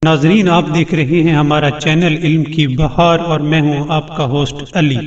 ناظرین، آپ دیکھ رہے ہیں ہمارا چینل علم کی بہار اور میں ہوں آپ کا ہوسٹ علی۔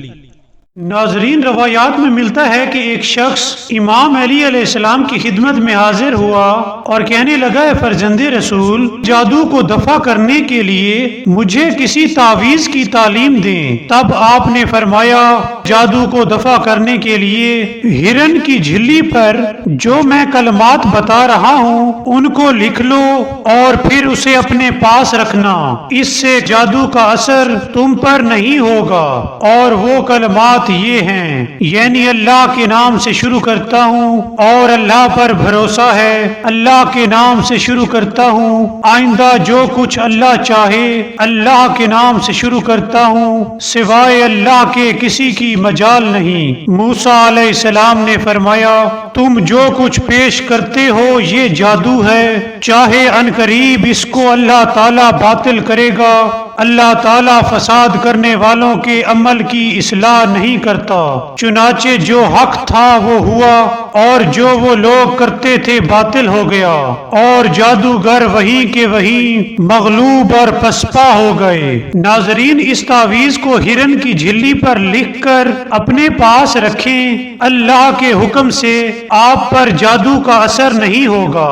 ناظرین، روایات میں ملتا ہے کہ ایک شخص امام علی علیہ السلام کی خدمت میں حاضر ہوا اور کہنے لگا، اے فرزند رسول، جادو کو دفع کرنے کے لیے مجھے کسی تعویذ کی تعلیم دیں۔ تب آپ نے فرمایا، جادو کو دفع کرنے کے لیے ہرن کی جھلی پر جو میں کلمات بتا رہا ہوں ان کو لکھ لو اور پھر اسے اپنے پاس رکھنا، اس سے جادو کا اثر تم پر نہیں ہوگا۔ اور وہ کلمات یہ ہیں، یعنی اللہ کے نام سے شروع کرتا ہوں اور اللہ پر بھروسہ ہے، اللہ کے نام سے شروع کرتا ہوں، آئندہ جو کچھ اللہ چاہے اللہ کے نام سے شروع کرتا ہوں، سوائے اللہ کے کسی کی مجال نہیں۔ موسیٰ علیہ السلام نے فرمایا، تم جو کچھ پیش کرتے ہو یہ جادو ہے، چاہے عنقریب اس کو اللہ تعالیٰ باطل کرے گا۔ اللہ تعالیٰ فساد کرنے والوں کے عمل کی اصلاح نہیں کرتا، چنانچہ جو حق تھا وہ ہوا اور جو وہ لوگ کرتے تھے باطل ہو گیا، اور جادوگر وہیں کے وہیں مغلوب اور پسپا ہو گئے۔ ناظرین، اس تعویذ کو ہرن کی جھلی پر لکھ کر اپنے پاس رکھیں، اللہ کے حکم سے آپ پر جادو کا اثر نہیں ہوگا۔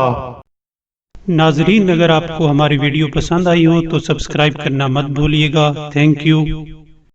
ناظرین، اگر آپ کو ہماری ویڈیو پسند آئی ہو تو سبسکرائب کرنا مت بھولیے گا۔ Thank you.